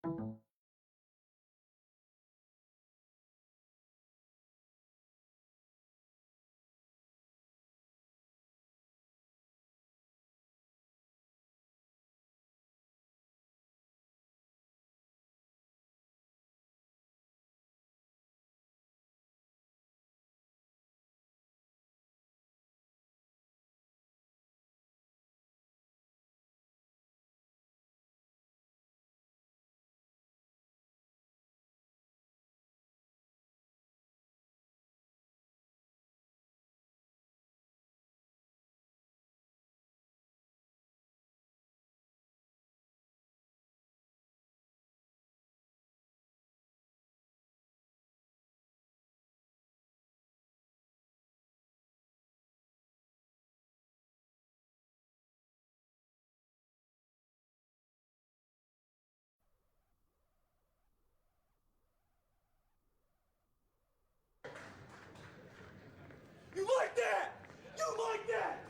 You like that? You like that?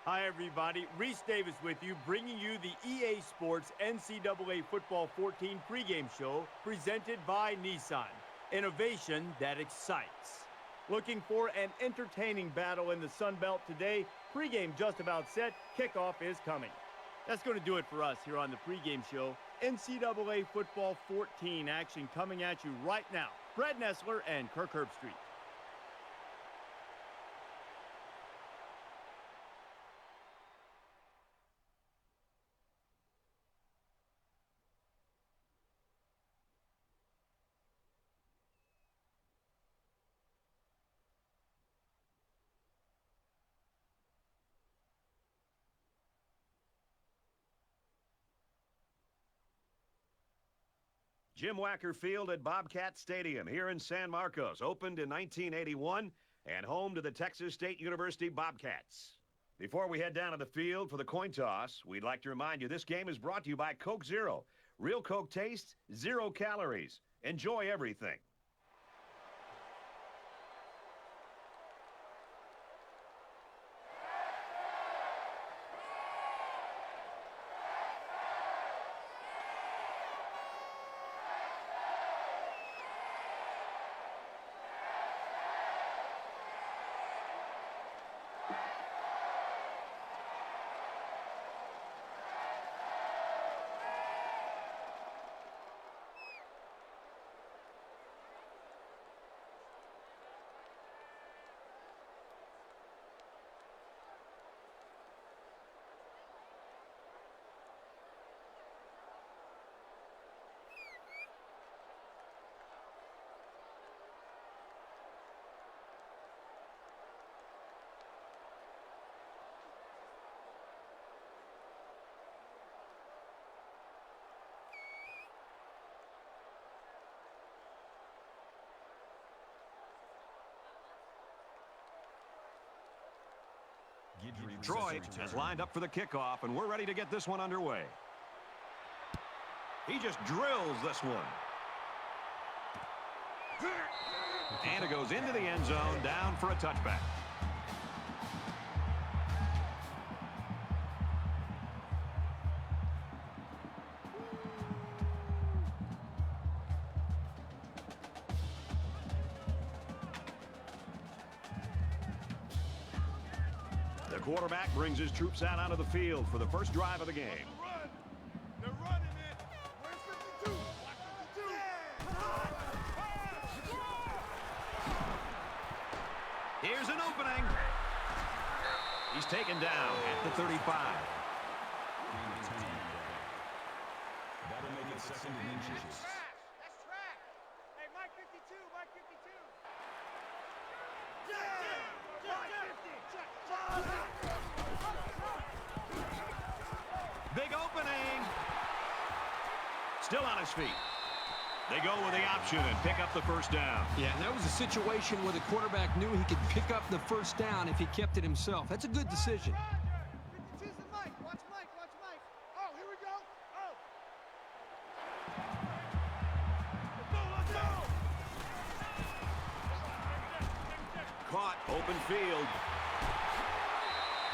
Hi, everybody. Reese Davis with you, bringing you the EA Sports NCAA Football 14 pregame show presented by Nissan. Innovation that excites. Looking for an entertaining battle in the Sun Belt today? Pregame just about set. Kickoff is coming. That's going to do it for us here on the pregame show. NCAA Football 14 action coming at you right now. Brad Nessler and Kirk Herbstreit. Jim Wacker Field at Bobcat Stadium here in San Marcos, opened in 1981 and home to the Texas State University Bobcats. Before we head down to the field for the coin toss, we'd like to remind you this game is brought to you by Coke Zero. Real Coke taste, 0 calories. Enjoy everything. Troy has lined up for the kickoff, and we're ready to get this one underway. He just drills this one. And it goes into the end zone, down for a touchback. The quarterback brings his troops out onto the field for the first drive of the game. They're running it. Where's 52? Here's an opening. He's taken down at the 35. That'll make it second and inches. That's track. Hey, Mike 52, Mike 52. Big opening. Still on his feet. They go with the option and pick up the first down. Yeah, and that was a situation where the quarterback knew he could pick up the first down if he kept it himself. That's a good decision. 52's the Mike. Watch Mike, watch Mike. Oh, here we go. Caught, open field.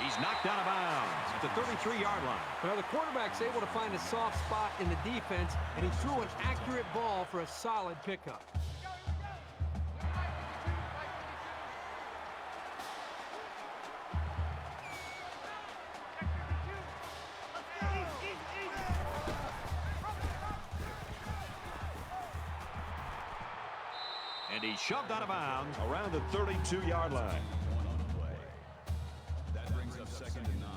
He's knocked out of bounds at the 33-yard line. Well, the quarterback's able to find a soft spot in the defense, and he threw an accurate ball for a solid pickup. And he shoved out of bounds around the 32-yard line. One on the play. That brings up 2nd and 9.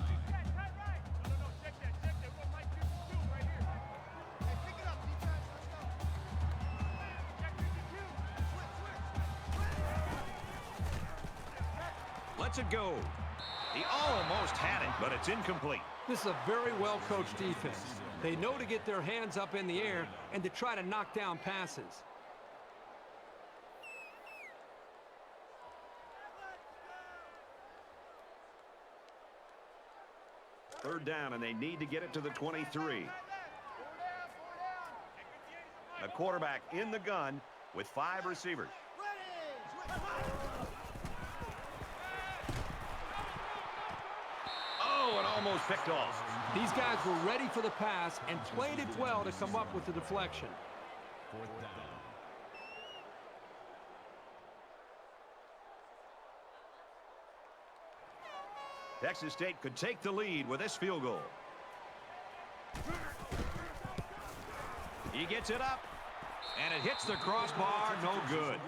Lets it go. He almost had it, but it's incomplete. This is a very well-coached defense. They know to get their hands up in the air and to try to knock down passes. Third down, and they need to get it to the 23. A quarterback in the gun with 5 receivers. Oh, and almost picked off. These guys were ready for the pass and played it well to come up with the deflection. 4th down. Texas State could take the lead with this field goal. He gets it up, and it hits the crossbar. No good.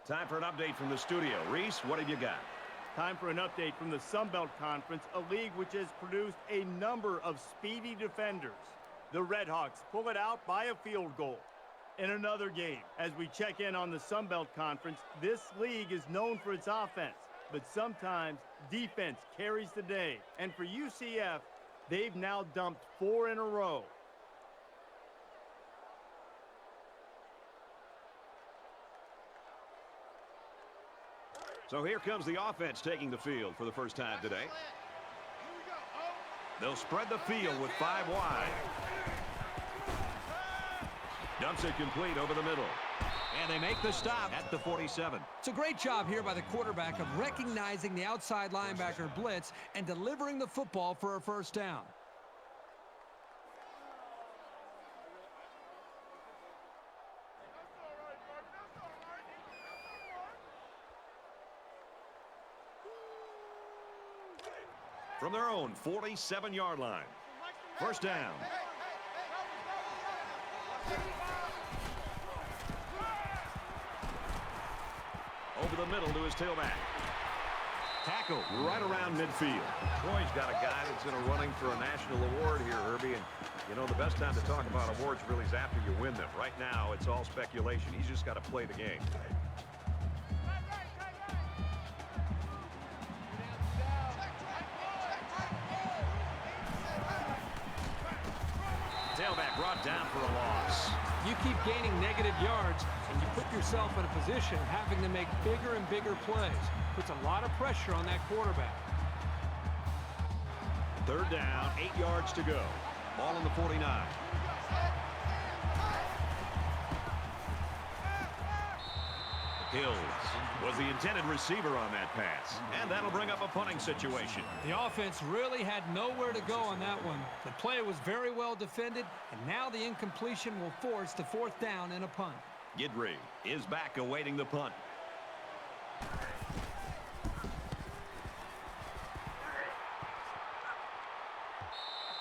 Time for an update from the studio. Reese, what have you got? Time for an update from the Sun Belt Conference, a league which has produced a number of speedy defenders. The Redhawks pull it out by a field goal. In another game, as we check in on the Sun Belt Conference, this league is known for its offense, but sometimes defense carries the day. And for UCF, they've now dumped 4 in a row. So here comes the offense taking the field for the first time today. They'll spread the field with 5 wide. Dumps it complete over the middle. And they make the stop at the 47. It's a great job here by the quarterback of recognizing the outside linebacker blitz and delivering the football for a first down. From their own 47-yard line. First down. Over the middle to his tailback. Tackle right around midfield. Troy's got a guy that's in a running for a national award here, Herbie. And, you know, the best time to talk about awards really is after you win them. Right now, it's all speculation. He's just got to play the game. Tailback brought down for a loss. You keep gaining negative yards, and you put yourself in a position of having to make bigger and bigger plays. Puts a lot of pressure on that quarterback. Third down, 8 yards to go. Ball on the 49. Hills was the intended receiver on that pass. And that'll bring up a punting situation. The offense really had nowhere to go on that one. The play was very well defended, and now the incompletion will force the 4th down and a punt. Gidry is back awaiting the punt.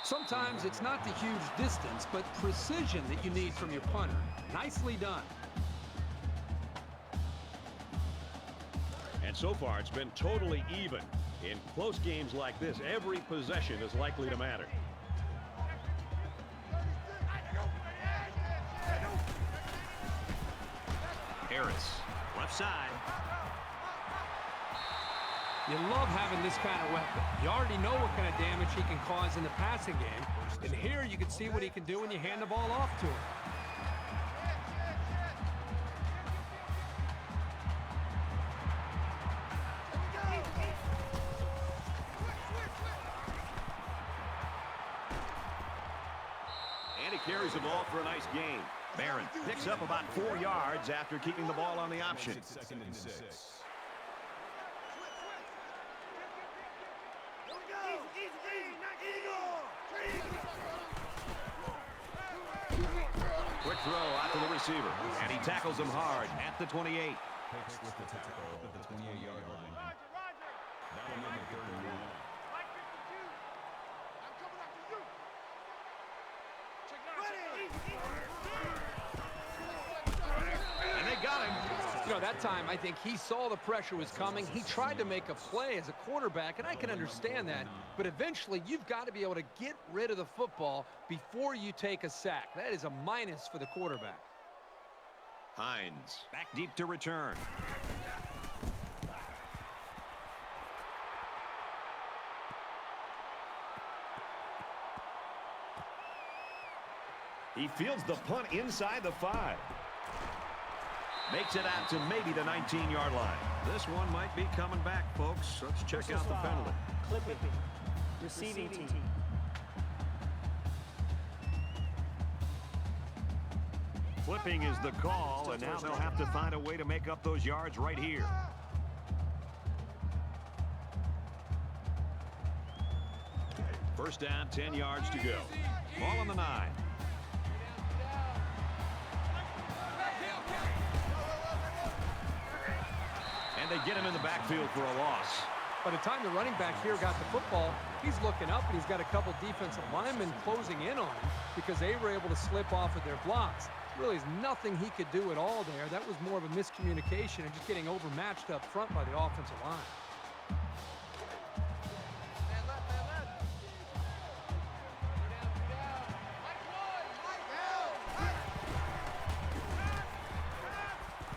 Sometimes it's not the huge distance, but precision that you need from your punter. Nicely done. And so far, it's been totally even. In close games like this, every possession is likely to matter. Harris, left side. You love having this kind of weapon. You already know what kind of damage he can cause in the passing game. And here you can see what he can do when you hand the ball off to him. carries the ball for a nice gain. Barron picks up about 4 yards after keeping the ball on the option. Second and 6. Quick throw out to the receiver, and he tackles him hard at the 28. Hicks with the tackle at the 28-yard line. That'll make it 3rd and 1. And they got him. You know, that time, I think he saw the pressure was coming. He tried to make a play as a quarterback, and I can understand that. But eventually, you've got to be able to get rid of the football before you take a sack. That is a minus for the quarterback. Hines back deep to return. He fields the punt inside the 5. Makes it out to maybe the 19-yard line. This one might be coming back, folks. Let's check out the penalty. Clipping. Receiving team. Flipping is the call, and now they'll have to find a way to make up those yards right here. First down, 10 yards to go. Ball on the 9. And they get him in the backfield for a loss. By the time the running back here got the football, he's looking up, and he's got a couple defensive linemen closing in on him because they were able to slip off of their blocks. Really is nothing he could do at all there. That was more of a miscommunication and just getting overmatched up front by the offensive line.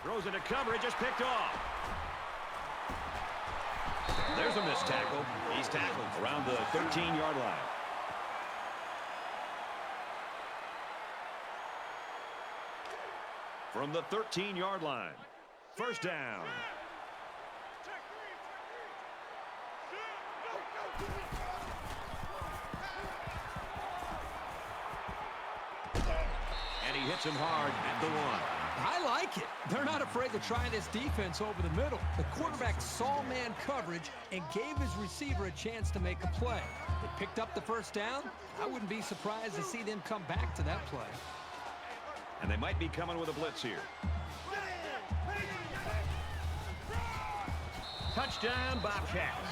Throws into coverage, just picked off. There's a missed tackle. He's tackled around the 13-yard line. From the 13-yard line. First down. And he hits him hard at the 1. I like it. They're not afraid to try this defense over the middle. The quarterback saw man coverage and gave his receiver a chance to make a play. They picked up the first down. I wouldn't be surprised to see them come back to that play. And they might be coming with a blitz here. Touchdown, Bobcats.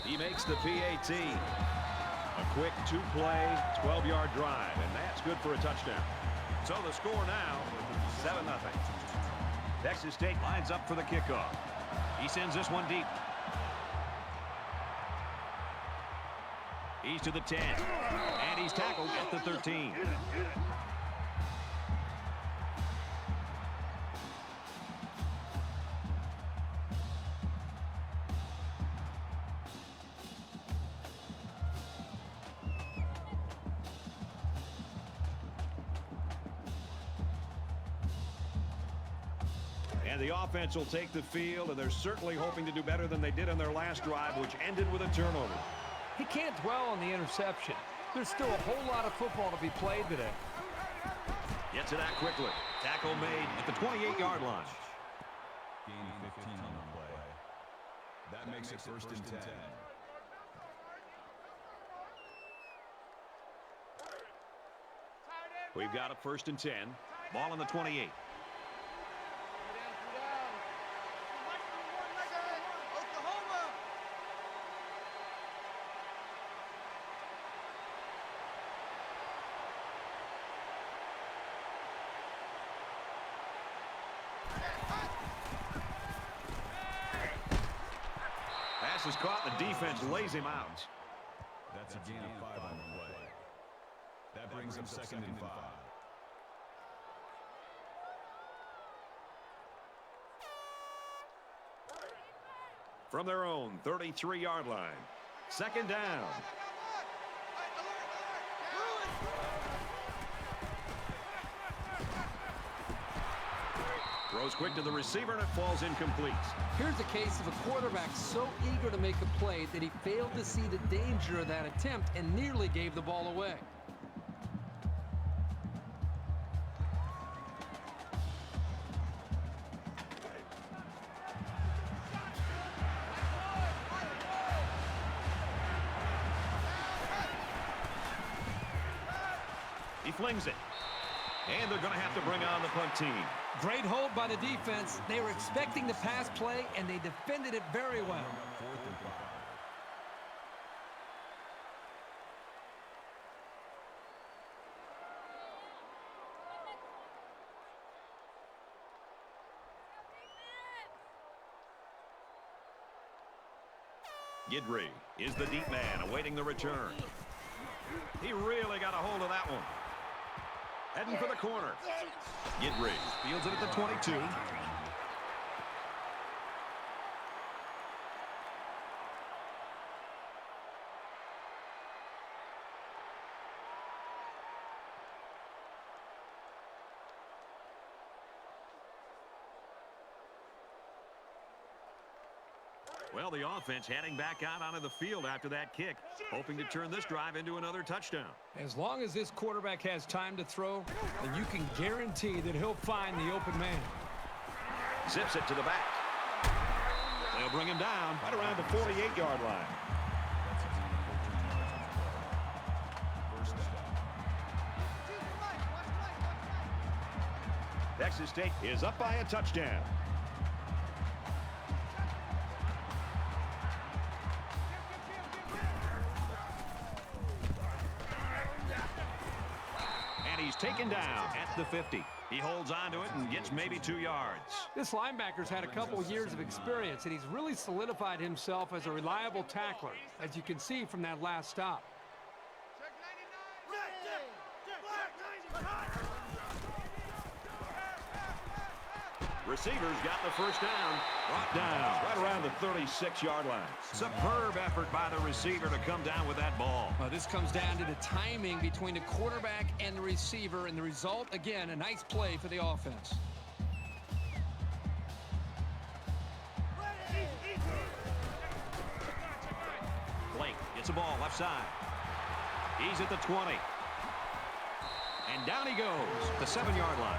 He makes the PAT. A quick 2-play, 12-yard drive, and that's good for a touchdown. So the score now, 7-0. Texas State lines up for the kickoff. He sends this one deep. He's to the 10, and he's tackled at the 13. And the offense will take the field, and they're certainly hoping to do better than they did on their last drive, which ended with a turnover. He can't dwell on the interception. There's still a whole lot of football to be played today. Gets it out quickly. Tackle made at the 28-yard line. Gain 15 on the play. That makes it 1st and 10. We've got a 1st and 10. Ball on the 28. Pass is caught, and the defense lays him out. That's a gain of 5 on the play. That brings up 2nd and 5. from their own 33-yard line. Second down. Throws quick to the receiver, and it falls incomplete. Here's a case of a quarterback so eager to make a play that he failed to see the danger of that attempt and nearly gave the ball away. He flings it. And they're going to have to bring on the punt team. Great hold by the defense. They were expecting the pass play, and they defended it very well. Guidry is the deep man awaiting the return. He really got a hold of that one. Heading for the corner. Guidry fields it at the 22. Well, the offense heading back out onto the field after that kick, hoping to turn this drive into another touchdown. As long as this quarterback has time to throw, then you can guarantee that he'll find the open man. Zips it to the back. They'll bring him down right around the 48-yard line. Texas State is up by a touchdown. He's taken down at the 50. He holds on to it and gets maybe 2 yards. This linebacker's had a couple years of experience, and he's really solidified himself as a reliable tackler, as you can see from that last stop. Receivers got the first down. Brought down right around the 36-yard line. Superb effort by the receiver to come down with that ball. This comes down to the timing between the quarterback and the receiver, and the result, again, a nice play for the offense. Blake gets the ball left side. He's at the 20. And down he goes, the 7-yard line.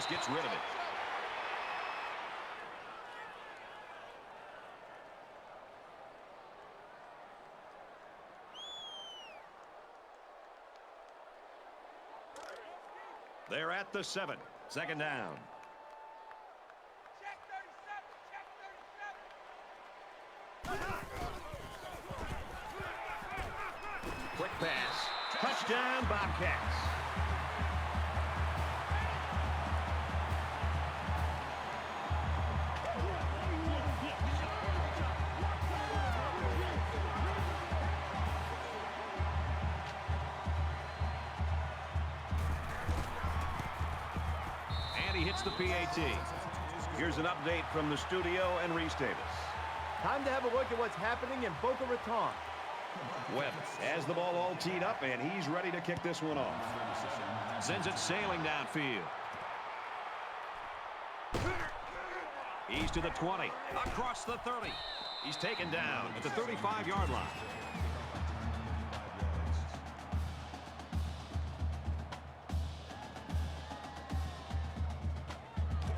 Gets rid of it. They're at the 7. Second down. Check 37. Quick pass. Touchdown, Bobcats. He hits the PAT. Here's an update from the studio and Reese Davis. Time to have a look at what's happening in Boca Raton. Webb has the ball all teed up, and he's ready to kick this one off. Sends it sailing downfield. He's to the 20. Across the 30. He's taken down at the 35-yard line.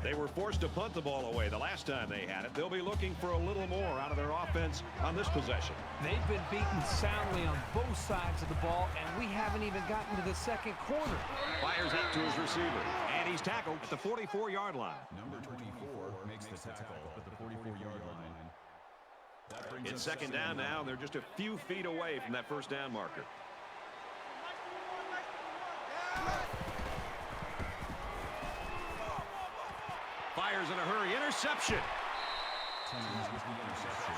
They were forced to punt the ball away the last time they had it. They'll be looking for a little more out of their offense on this possession. They've been beaten soundly on both sides of the ball, and we haven't even gotten to the second quarter. Fires out to his receiver, and he's tackled at the 44-yard line. Number 24 makes the tackle at the 44-yard line. It's second down now, and they're just a few feet away from that first down marker. Fires in a hurry. Interception. Timmons with the interception.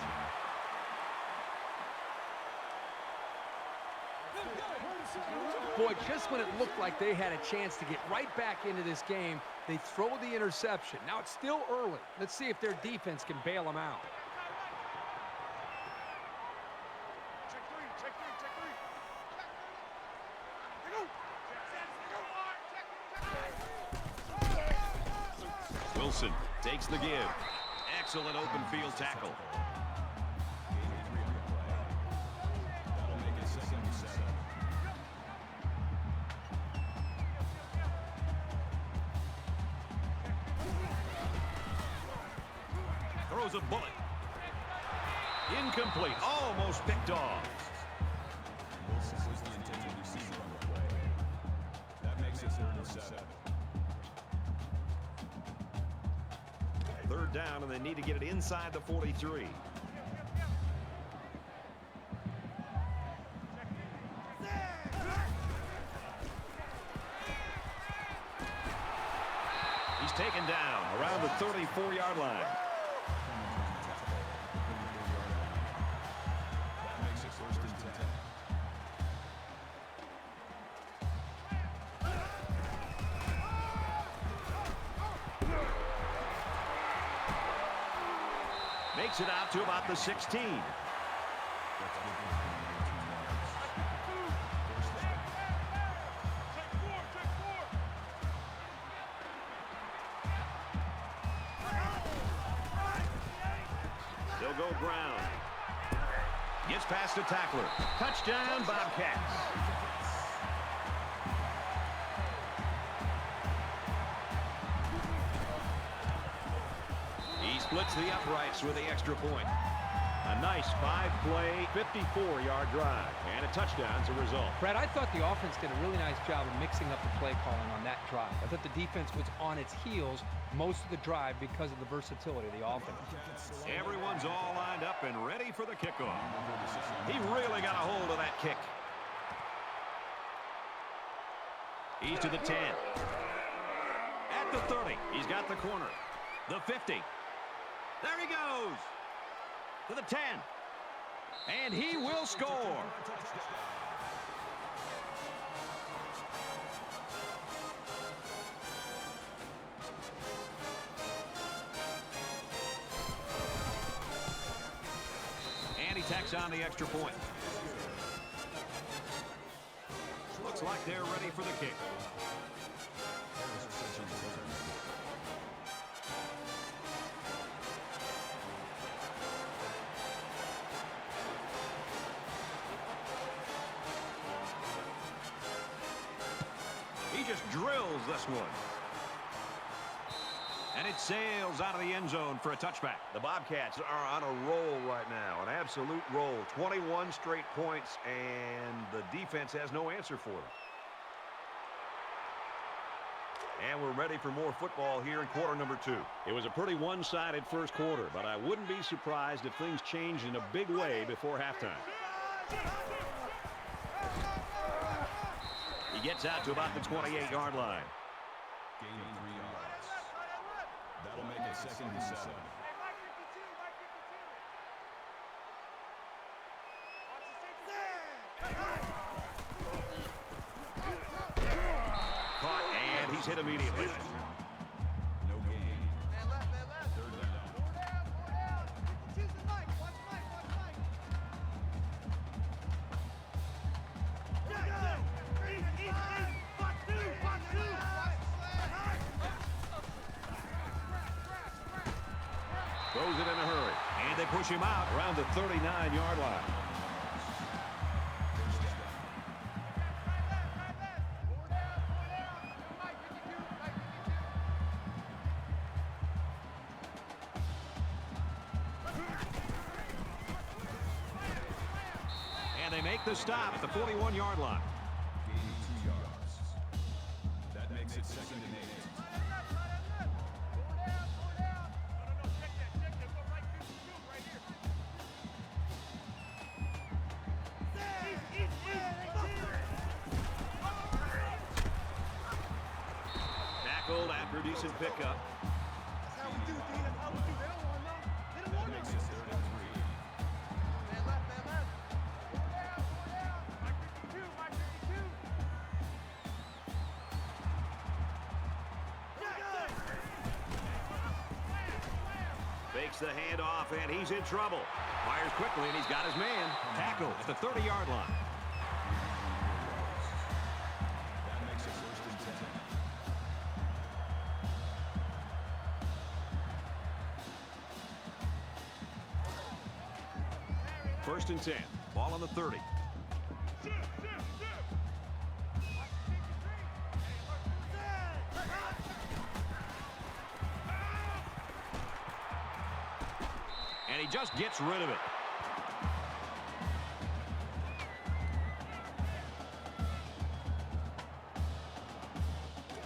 Boy, just when it looked like they had a chance to get right back into this game, they throw the interception. Now it's still early. Let's see if their defense can bail them out. Wilson takes the give. Excellent open field tackle. That'll make it 2nd and 7. Throws a bullet. Incomplete. Almost picked off. Wilson was the intended receiver on the play. That makes it 3rd and 7. 3rd down, and they need to get it inside the 43. He's taken down around the 34-yard line. That makes it 1st and 10. Makes it out to about the 16. They'll go ground. Gets past a tackler. Touchdown, Bobcats. He splits the uprights with the extra point. A nice 5-play, 54-yard drive, and a touchdown as a result. Brad, I thought the offense did a really nice job of mixing up the play calling on that drive. I thought the defense was on its heels most of the drive because of the versatility of the offense. Everyone's all lined up and ready for the kickoff. He really got a hold of that kick. He's to the 10. At the 30, he's got the corner. The 50. There he goes. To the 10. And he will score. And he tacks on the extra point. Looks like they're ready for the kick. He just drills this one. And it sails out of the end zone for a touchback. The Bobcats are on a roll right now, an absolute roll. 21 straight points, and the defense has no answer for them. And we're ready for more football here in quarter number 2. It was a pretty one-sided first quarter, but I wouldn't be surprised if things changed in a big way before halftime. He gets out to about the 28-yard line. Gaining 3 yards. That'll make it 2nd and 7. Caught, and he's hit immediately. No gain. 3rd down. Throws it in a hurry. And they push him out around the 39-yard line. And they make the stop at the 41-yard line. Gaining 2 yards. That makes it 2nd and 8. Tackled after a decent pickup. Fakes the handoff, and he's in trouble. Fires quickly, and he's got his man. Tackle at the 30-yard line. That makes it 1st and 10. First and 10. Ball on the 30. And he just gets rid of it.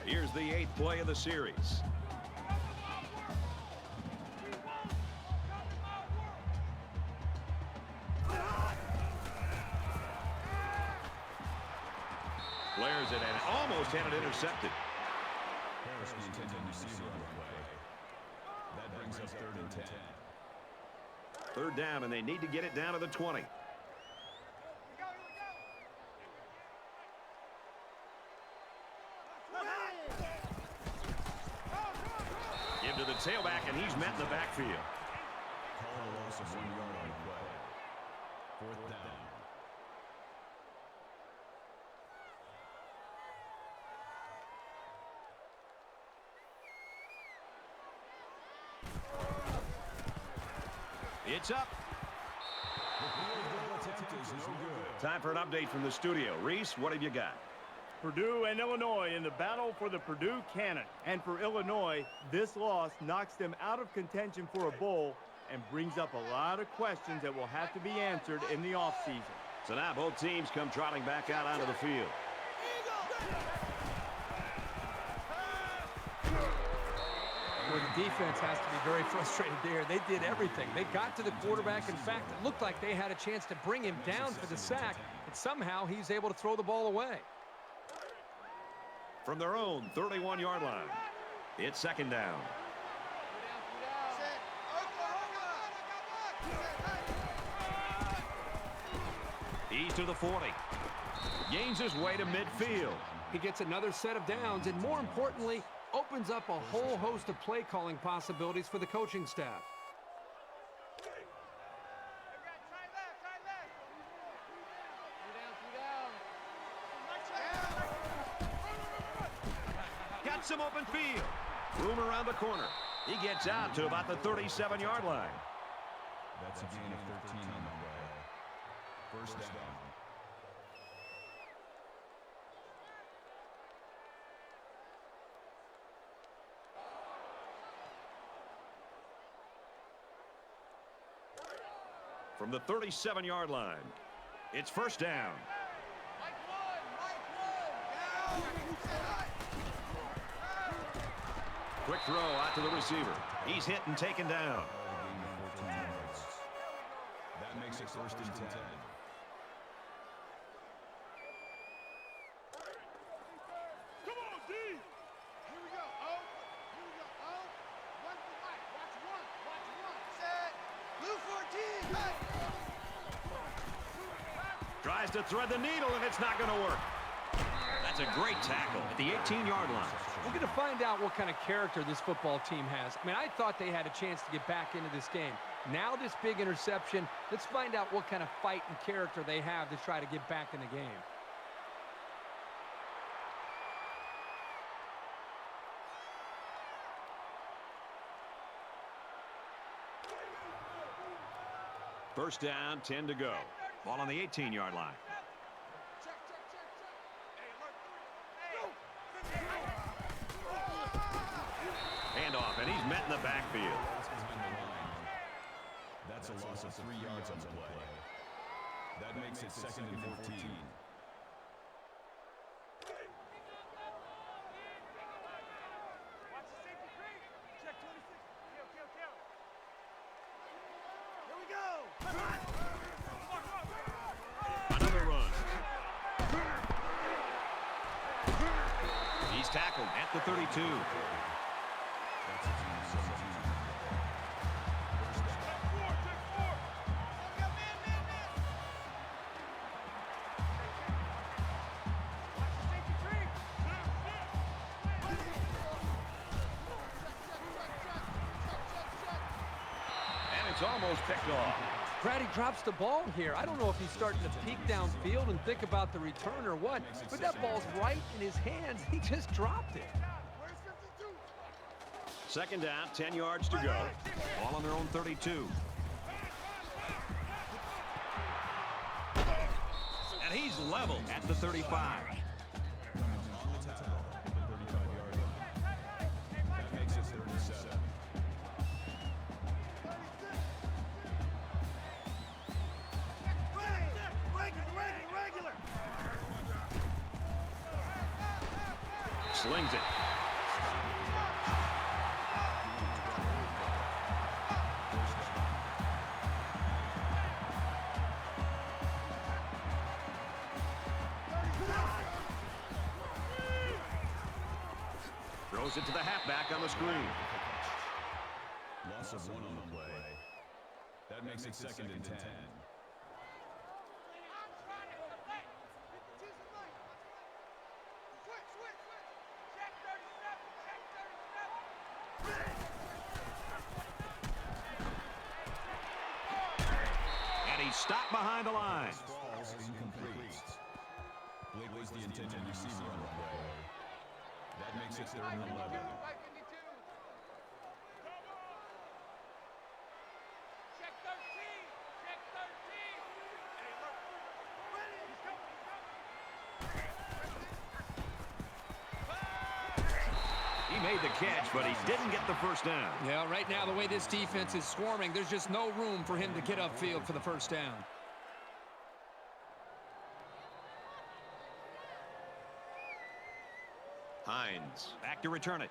Here's the 8th play of the series. Flares it and almost had it intercepted. Harris, the intended receiver on the play. That brings up 3rd and 10. 3rd down, and they need to get it down to the 20. Give to the tailback, and he's met in the backfield. Call a loss of 1 yard on the play. 4th down. It's up. The field goal attempt is no good. Time for an update from the studio. Reese, what have you got? Purdue and Illinois in the battle for the Purdue Cannon. And for Illinois, this loss knocks them out of contention for a bowl and brings up a lot of questions that will have to be answered in the offseason. So now both teams come trotting back out onto the field. Well, the defense has to be very frustrated there. They did everything. They got to the quarterback. In fact, it looked like they had a chance to bring him down for the sack, but somehow he's able to throw the ball away. From their own 31-yard line, it's 2nd down. He's to the 40. Gains his way to midfield. He gets another set of downs, and more importantly, opens up a whole host of play calling possibilities for the coaching staff. Got some open field. Room around the corner. He gets out to about the 37-yard line. That's a gain of 13 on the play. 1st down. From the 37-yard line, it's 1st down. Quick throw out to the receiver. He's hit and taken down. A gain of 14 yards. That makes it 1st and 10. Come on, D! Here we go. Oh, here we go. Oh, one for Mike. Watch one. Watch one. Set. Blue 14. Hey. Tries to thread the needle, and it's not going to work. That's a great tackle at the 18-yard line. We're going to find out what kind of character this football team has. I mean, I thought they had a chance to get back into this game. Now this big interception, let's find out what kind of fight and character they have to try to get back in the game. First down, 10 to go. Ball on the 18-yard line. Handoff, and he's met in the backfield. Behind the line. That's a loss of 3 yards on the play. That makes it 2nd and 14. Another run. He's tackled at the 32. That's a gain of 17. it's almost picked off. Brady drops the ball here. I don't know if he's starting to peek downfield and think about the return or what, but that ball's right in his hands. He just dropped it. Second down, 10 yards to go. All on their own 32. And he's level at the 35. Slings it. Throws it to the halfback on the screen. Loss of 1 on the play. That makes it second and 10. And he's stopped behind the line. Falls incomplete. Blake was the intended receiver on the play. That makes it third and 11. He made the catch, but he didn't get the first down. Yeah, right now, the way this defense is swarming, there's just no room for him to get upfield for the first down. Hines back to return it.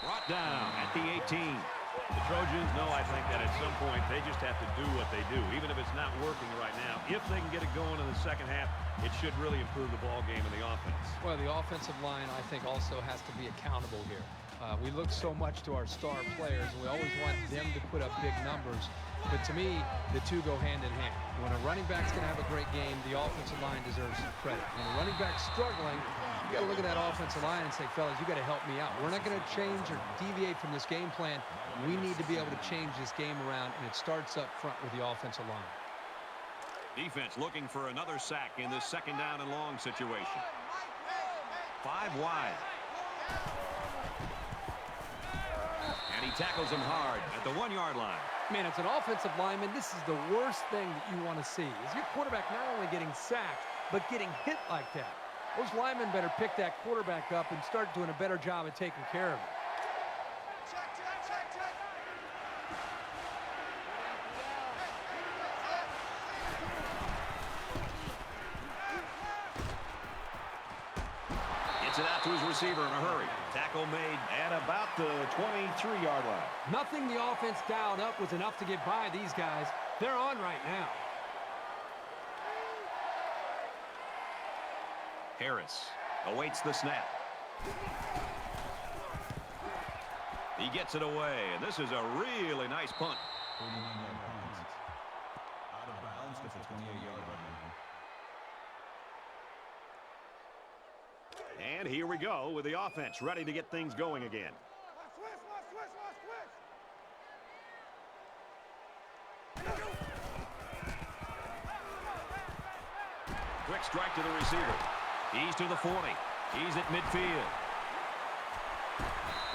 Brought down at the 18. The Trojans know, I think, that at some point they just have to do what they do, even if it's not working right now. If they can get it going in the second half, it should really improve the ball game and the offense. Well, the offensive line, I think, also has to be accountable here. We look so much to our star players, and we always want them to put up big numbers. But to me, the two go hand in hand. When a running back's going to have a great game, the offensive line deserves some credit. When a running back's struggling, you got to look at that offensive line and say, fellas, you got to help me out. We're not going to change or deviate from this game plan. We need to be able to change this game around, and it starts up front with the offensive line. Defense looking for another sack in this second down and long situation. 5 wide. And he tackles him hard at the 1-yard line. Man, it's an offensive lineman. This is the worst thing that you want to see. Is your quarterback not only getting sacked, but getting hit like that. Those linemen better pick that quarterback up and start doing a better job of taking care of him. Gets it out to his receiver in a hurry. Tackle made at about the 23-yard line. Nothing the offense dialed up was enough to get by these guys. They're on right now. Harris awaits the snap. He gets it away, and this is a really nice punt. 49-yard punt. Out of bounds at the 28-yard line. And here we go with the offense ready to get things going again. Quick strike to the receiver. He's to the 40. He's at midfield.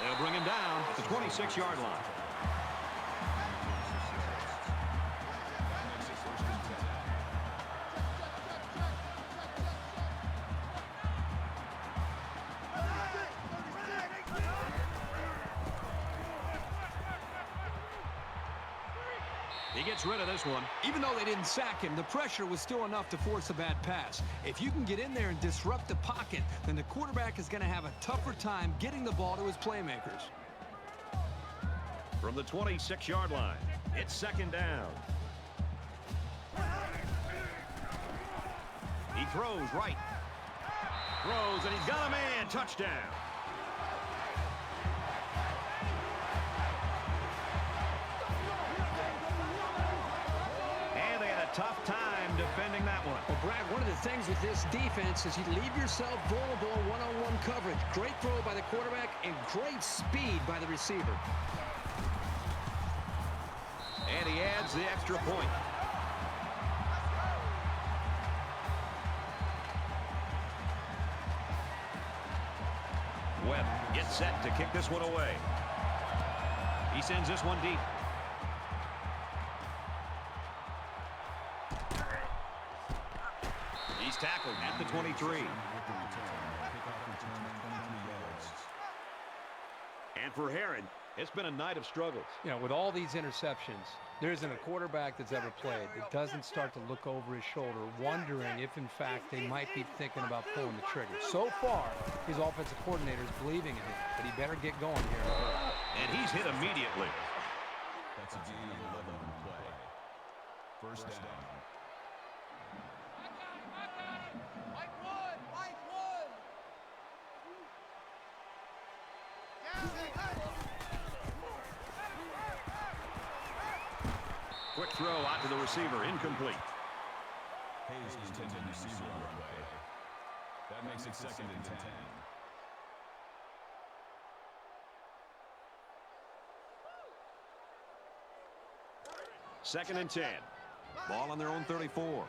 They'll bring him down at the 26-yard line. He gets rid of this one. Even though they didn't sack him, the pressure was still enough to force a bad pass. If you can get in there and disrupt the pocket, then the quarterback is going to have a tougher time getting the ball to his playmakers. From the 26-yard line, it's second down. He throws right. Throws, and he's got a man. Touchdown. And they had a tough time defending that one. Well, Brad, one of the things with this defense is you leave yourself vulnerable in one-on-one coverage. Great throw by the quarterback and great speed by the receiver. And he adds the extra point. Webb gets set to kick this one away. He sends this one deep. He's tackled at the 23. And for Herron, it's been a night of struggles. You know, with all these interceptions, there isn't a quarterback that's ever played that doesn't start to look over his shoulder, wondering if, in fact, they might be thinking about pulling the trigger. So far, his offensive coordinator is believing in him, but he better get going here. And he's hit immediately. That's a gain of 11 on the play. First down. Quick throw out to the receiver, incomplete. Hayes is the intended receiver on the play. That makes it 2nd and 10. Second and 10. Ball on their own 34.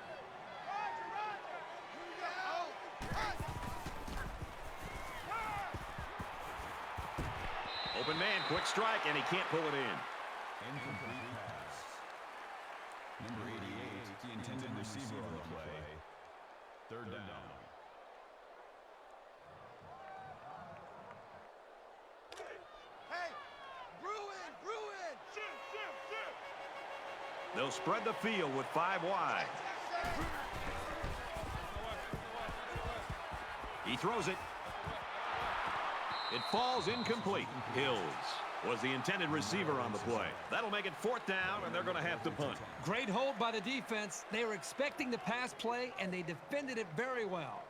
Open man, quick strike, and he can't pull it in. Incomplete pass. Number 88, the intended receiver on the play. 3rd down. Hey, Bruin, Bruin! They'll spread the field with 5 wide. He throws it. It falls incomplete. Hills was the intended receiver on the play. That'll make it 4th down, and they're going to have to punt. Great hold by the defense. They were expecting the pass play, and they defended it very well.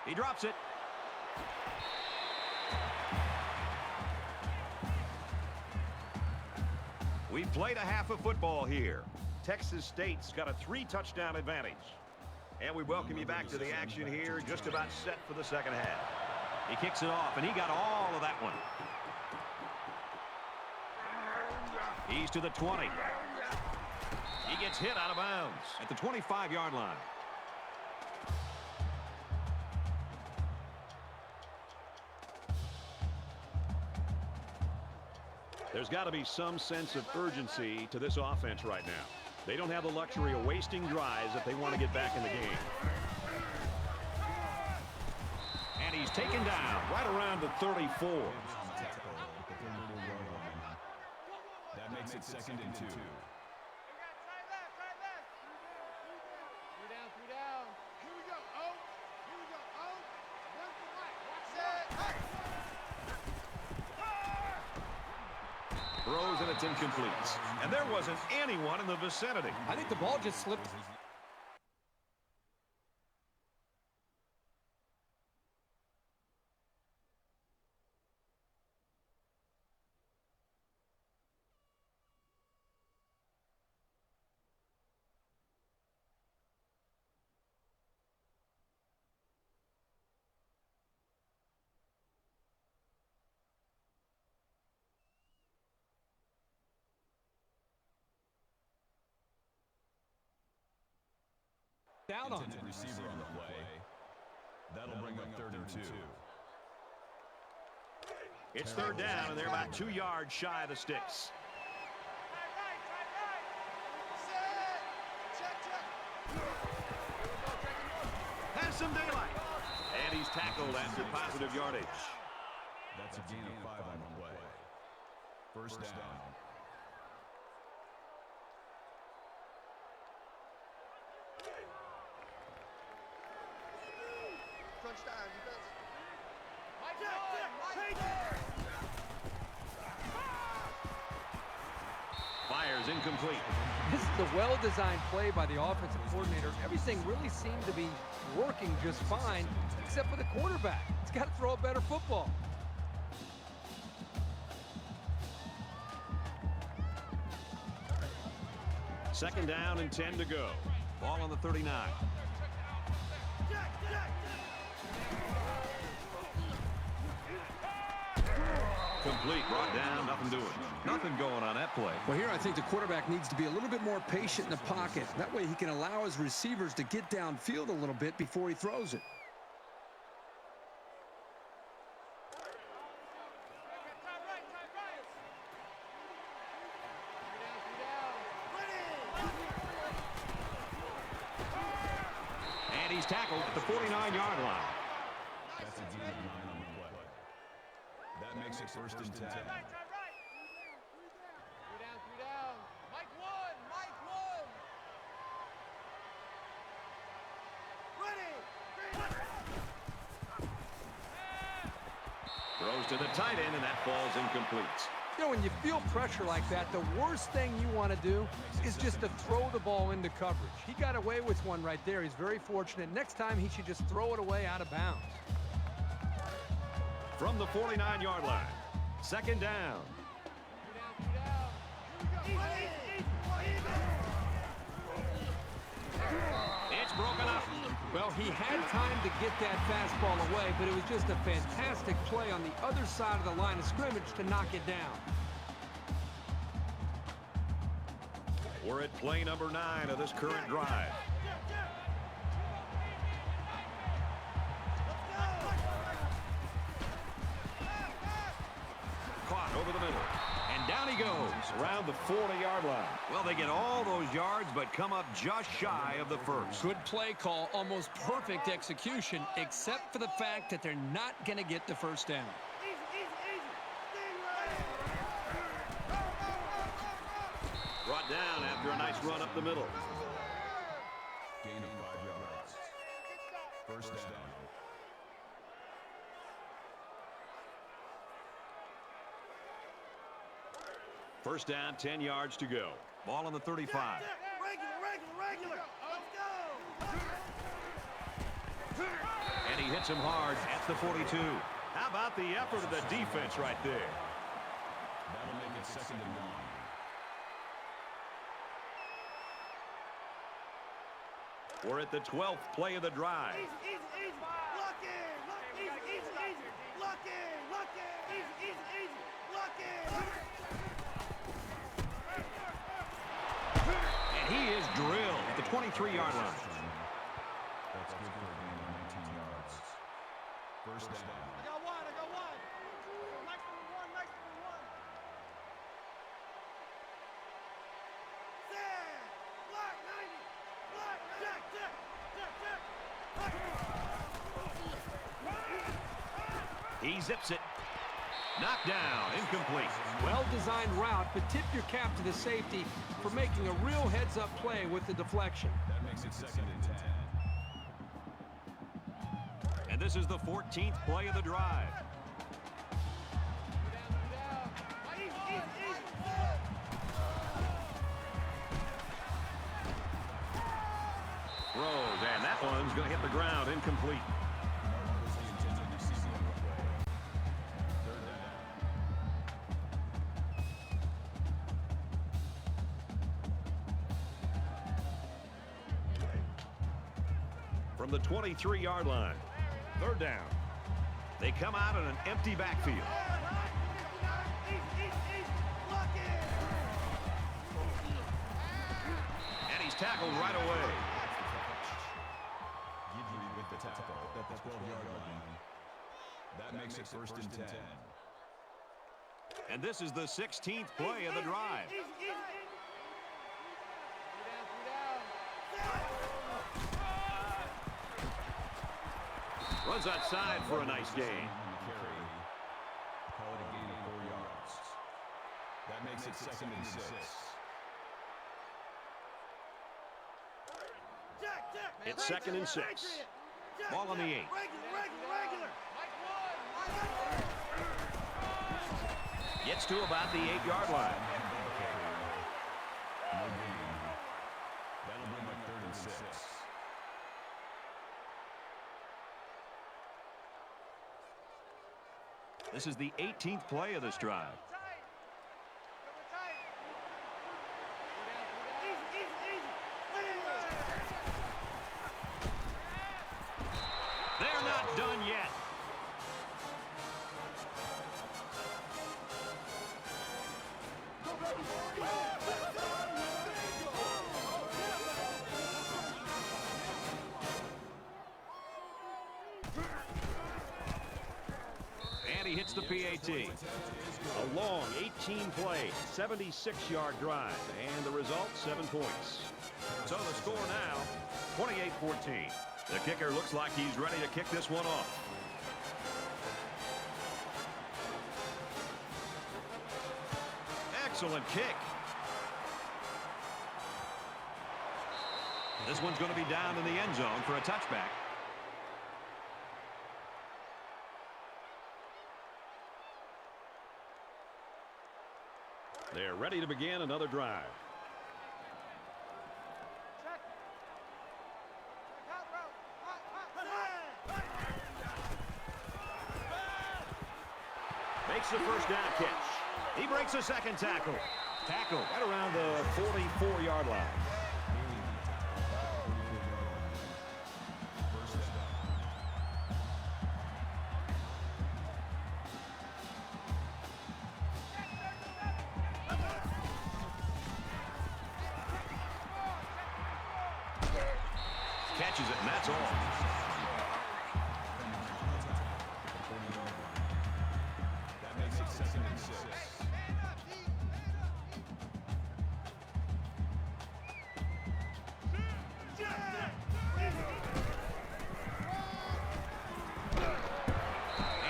He drops it. We've played a half of football here. Texas State's got a 3-touchdown advantage. And we welcome you back to the action here, just about set for the second half. He kicks it off, and he got all of that one. He's to the 20. He gets hit out of bounds at the 25-yard line. There's got to be some sense of urgency to this offense right now. They don't have the luxury of wasting drives if they want to get back in the game. And he's taken down right around the 34. That makes it 2nd and 2. Here we go. Oh, here we go. Oh, one for Mike. Watch it. Throws, and it's incomplete. And there wasn't anyone in the vicinity. I think the ball just slipped. Down on Intended receiver on the play. That'll bring up 3rd and 2. It's 3rd down, and they're about 2 yards shy of the sticks. Has some daylight. And he's tackled after positive yardage. That's a gain of 5 on the play. First down. Crunch time, defense. Fires incomplete. This is a well-designed play by the offensive coordinator. Everything really seemed to be working just fine, except for the quarterback. He's got to throw a better football. Second down and 10 to go. Ball on the 39. Complete, brought down, nothing doing. Nothing going on that play. Well, here I think the quarterback needs to be a little bit more patient in the pocket. That way he can allow his receivers to get downfield a little bit before he throws it. And he's tackled at the 49-yard line. That's a good line on the play. That makes it first and 10. Mike one. Ready. Throws to the tight end, and that falls incomplete. You know, when you feel pressure like that, the worst thing you want to do is just to throw the ball into coverage. He got away with one right there. He's very fortunate. Next time, he should just throw it away out of bounds. From the 49-yard line, second down. It's broken up. Well, he had time to get that fastball away, but it was just a fantastic play on the other side of the line of scrimmage to knock it down. We're at play number 9 of this current drive. Caught over the middle. And down he goes around the 40-yard line. Well, they get all those yards, but come up just shy of the first. Good play call, almost perfect execution, except for the fact that they're not going to get the first down. Brought down after a nice run up the middle. Gain of 5 yards. First down. First down, 10 yards to go. Ball on the 35. Regular. Let's go. And he hits him hard at the 42. How about the effort of the defense right there? That'll make it second and 1. We're at the 12th play of the drive. Easy. Lock in. Easy. Lock in. Easy. Lock in. And he is drilled at the 23-yard line. That's good for a gain of 19 yards. First down. I got one. Next one. Set. Block 90. Block. Check. He zips it. Knocked down, incomplete. Well-designed route, but tip your cap to the safety for making a real heads-up play with the deflection. That makes it second and 10. And this is the 14th play of the drive. Throws, and that one's going to hit the ground, incomplete. Was the intended receiver on the play. Third down. From the 23-yard line, third down. They come out in an empty backfield. And he's tackled right away. Guidry with the tackle at the 12-yard line. That makes it first and 10. And this is the 16th play of the drive. Runs outside for a nice gain. On the carry. Call it a gain of 4 yards. That makes it second and 6. It's second and 6. Ball on the 8. Regular. Gets to about the 8-yard line. No gain. That'll bring up 3rd and 6. This is the 18th play of this drive. They're not done yet. And he hits the PAT. A long 18-play, 76-yard drive. And the result, 7 points. So the score now, 28-14. The kicker looks like he's ready to kick this one off. Excellent kick. This one's going to be down in the end zone for a touchback. They're ready to begin another drive. Makes the first down catch. He breaks a second tackle. Tackle right around the 44-yard line. Catches it, and that's all. That makes it 2nd and 6.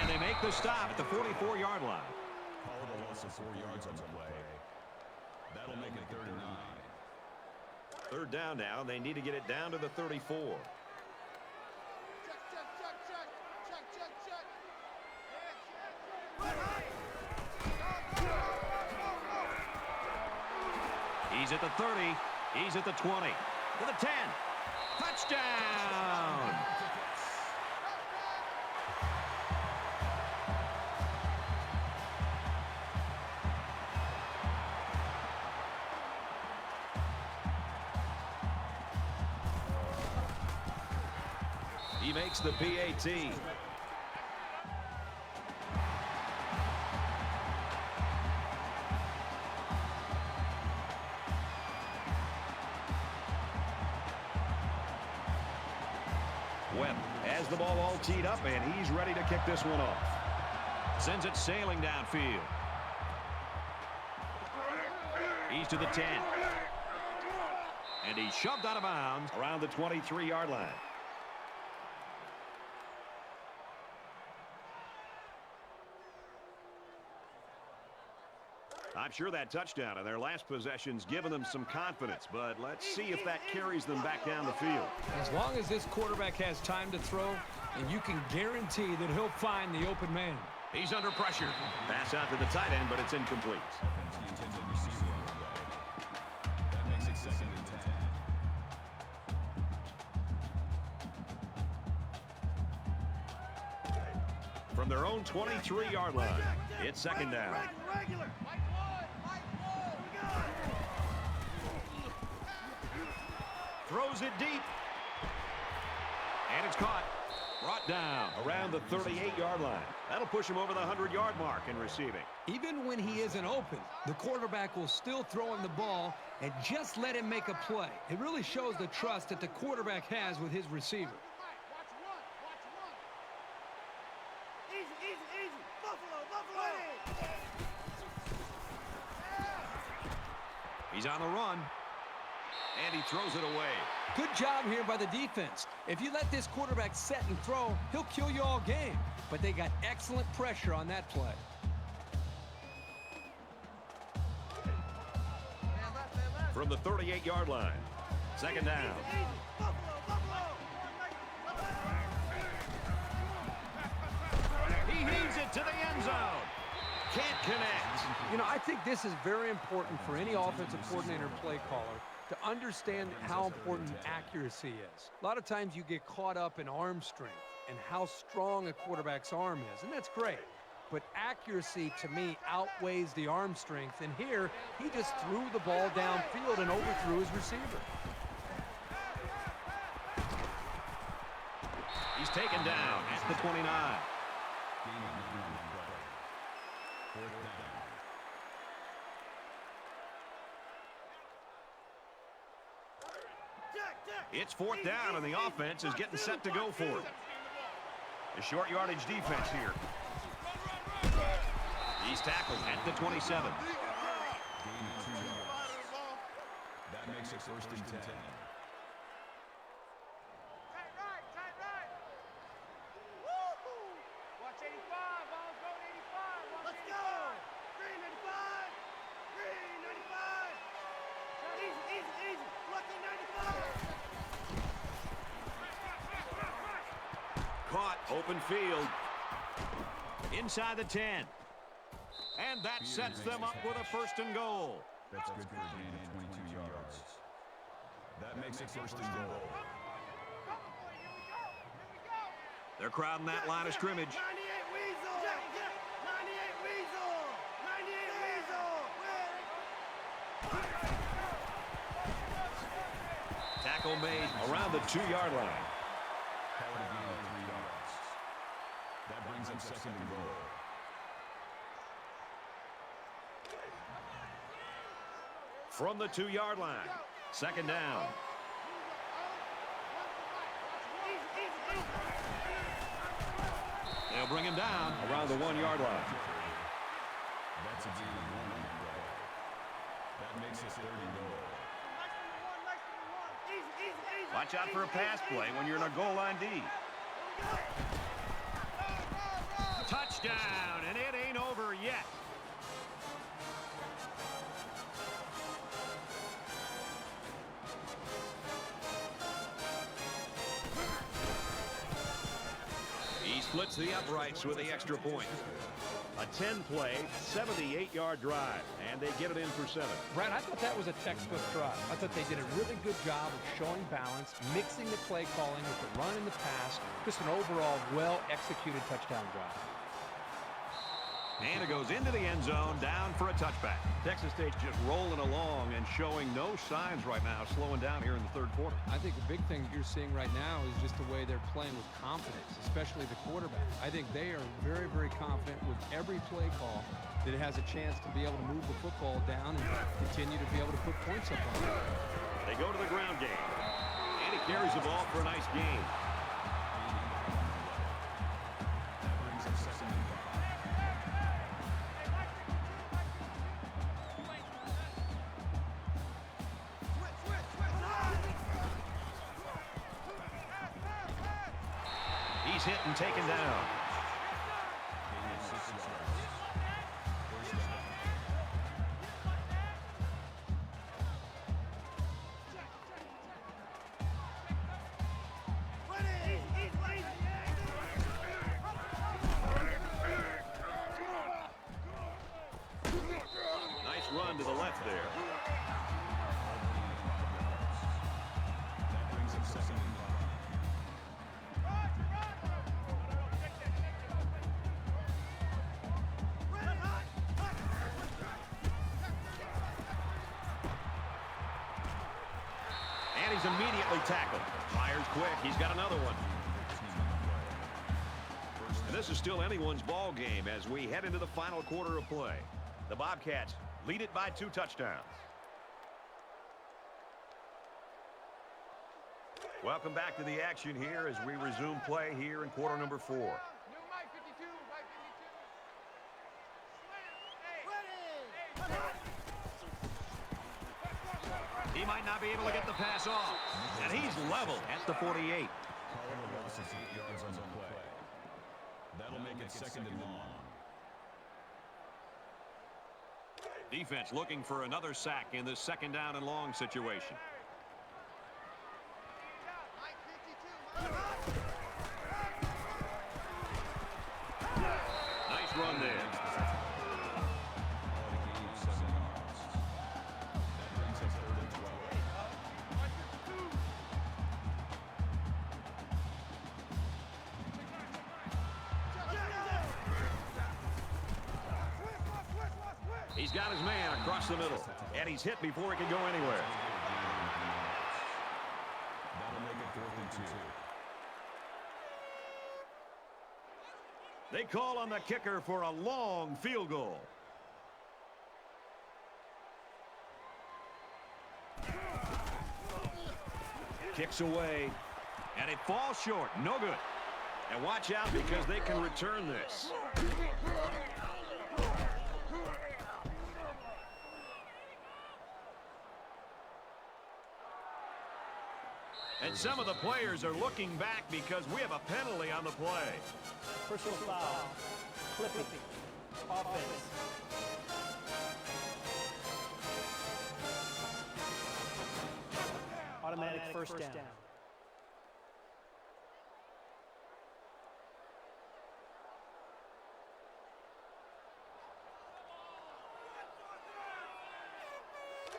And they make the stop at the 44-yard line. Call it a loss of 4 yards on the play. That'll make it 3rd and 9. Third down now. They need to get it down to the 34. He's at the 30. He's at the 20. To the 10. Touchdown! He makes the PAT. Webb has the ball all teed up, and he's ready to kick this one off. Sends it sailing downfield. He's to the 10. And he's shoved out of bounds around the 23-yard line. I'm sure that touchdown in their last possession's given them some confidence, but let's see if that carries them back down the field. As long as this quarterback has time to throw, and you can guarantee that he'll find the open man. He's under pressure. Pass out to the tight end, but it's incomplete. The intended receiver on the play. That makes it 2nd and 10. From their own 23-yard line, it's 2nd down. Throws it deep. And it's caught. Brought down around the 38-yard line. That'll push him over the 100-yard mark in receiving. Even when he isn't open, the quarterback will still throw him the ball and just let him make a play. It really shows the trust that the quarterback has with his receiver. He's on the run. And he throws it away. Good job here by the defense. If you let this quarterback set and throw, he'll kill you all game. But they got excellent pressure on that play. From the 38-yard line. 2nd down. He heaves it to the end zone. Can't connect. You know, I think this is very important for any offensive coordinator and play caller to understand how important accuracy is. A lot of times you get caught up in arm strength and how strong a quarterback's arm is, and that's great. But accuracy, to me, outweighs the arm strength. And here, he just threw the ball downfield and overthrew his receiver. He's taken down at the 29. It's fourth down, and the offense is getting set to go for it. The short yardage defense here. He's tackled at the 27. That makes it first and 10. Tight right, tight right. Woo-hoo. Watch 85, ball go 85. Watch Let's 85. Go. Green 85. Green 95. Easy, easy, easy. Lucky 95. Caught, open field. Inside the 10. And that sets them up with a first and goal. That's good for a gain of 22 yards. That makes it first and goal. They're crowding that line of scrimmage. 98 Weasel. 98 Weasel. 98 Weasel. Tackle made around the 2-yard line. Call it a gain of 3 yards. That brings up second and goal. From the 2-yard line. Second down. They'll bring him down around the 1-yard line. That's a gain of 1 on the play. That makes it third and goal. Watch out for a pass play when you're in a goal line D. Touchdown, and it ain't over yet. He splits the uprights with the extra point. A 10-play, 78-yard drive, and they get it in for 7. Brad, I thought that was a textbook drive. I thought they did a really good job of showing balance, mixing the play calling with the run and the pass. Just an overall well-executed touchdown drive. And it goes into the end zone, down for a touchback. Texas State's just rolling along and showing no signs right now, slowing down here in the third quarter. I think the big thing you're seeing right now is just the way they're playing with confidence, especially the quarterback. I think they are very, very confident with every play call that it has a chance to be able to move the football down and continue to be able to put points up on it. They go to the ground game. And he carries the ball for a nice gain. That brings up second and 5. He's hit and taken down. Gain of 6 yards. First down. Nice run to the left there. That brings up second and 5. And he's immediately tackled. Fires quick. He's got another one. And this is still anyone's ball game as we head into the final quarter of play. The Bobcats lead it by 2 touchdowns. Welcome back to the action here as we resume play here in quarter number 4. New Mike 52, Mike 52. He might not be able to get the pass off. And he's level at the 48. Call it a loss of 8 yards on the play. That'll make it second and long. Defense looking for another sack in this second down and long situation. Mike 52. Nice run there. He's got his man across the middle, and he's hit before he can go anywhere. That'll make it 4th and 2. They call on the kicker for a long field goal. Kicks away, and it falls short. No good. And watch out because they can return this. And some of the players are looking back because we have a penalty on the play. Personal foul. Clipping. Offense. Automatic first down.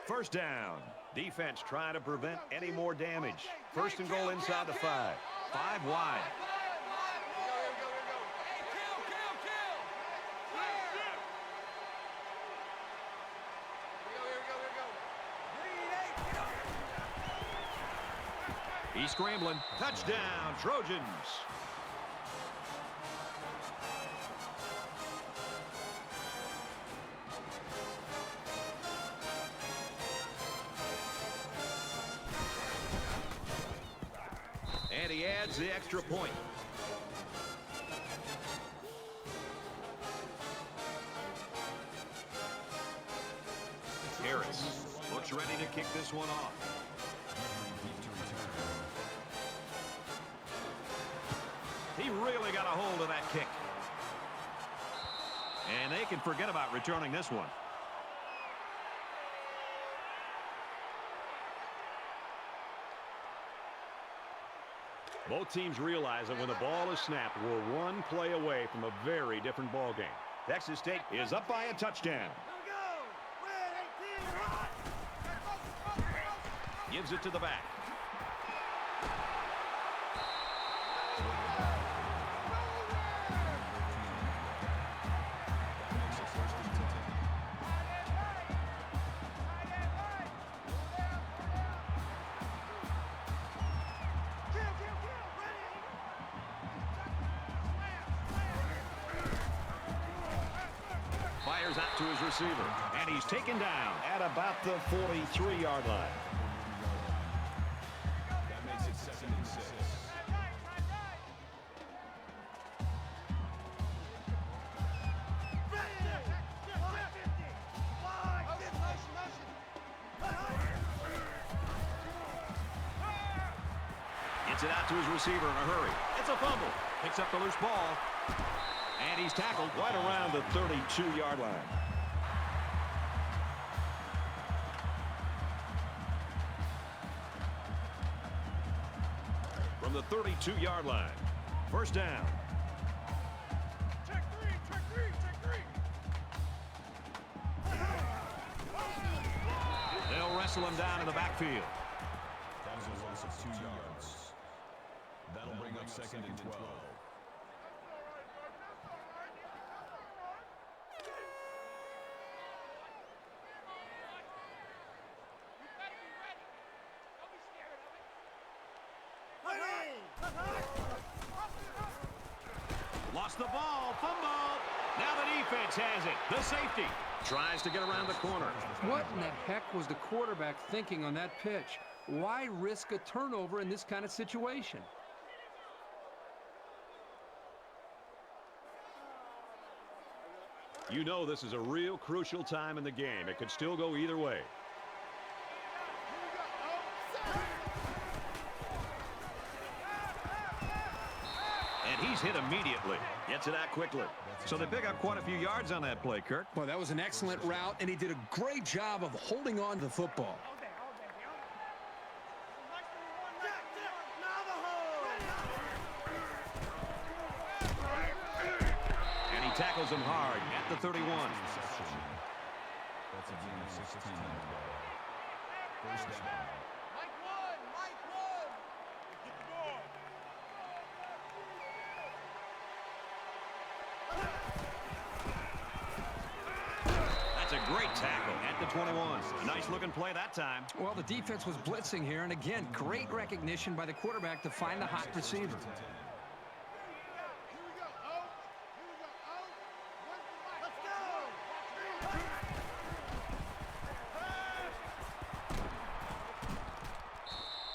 First down. Defense trying to prevent any more damage. First and goal inside the 5. 5 wide. He's scrambling. Touchdown, Trojans. And he adds the extra point. Harris looks ready to kick this one off. He really got a hold of that kick. And they can forget about returning this one. Both teams realize that when the ball is snapped, we're one play away from a very different ball game. Texas State is up by a touchdown. Gives it to the back. Fires out to his receiver, and he's taken down at about the 43-yard line. That makes it 2nd and 6. Gets it out to his receiver in a hurry. It's a fumble. Picks up the loose ball. And he's tackled right around the 32-yard line. From the 32-yard line. First down. Check three. They'll wrestle him down in the backfield. That is a loss of 2 yards. That'll bring up 2nd and 12. Lost the ball. Fumble. Now the defense has it. The safety tries to get around the corner. What in the heck was the quarterback thinking on that pitch? Why risk a turnover in this kind of situation? You know this is a real crucial time in the game. It could still go either way. And he's hit immediately. Gets it out quickly. So they pick up quite a few yards on that play, Kirk. Well, that was an excellent route, and he did a great job of holding on to the football. And he tackles him hard at the 31. That's a gain of 16 on the play. First down. Mike one. Get the ball. That's a great tackle at the 21. A nice-looking play that time. Well, the defense was blitzing here, and again, great recognition by the quarterback to find the hot receiver. Here we go. Oh. Here we go. Oh. One for Mike. Let's go.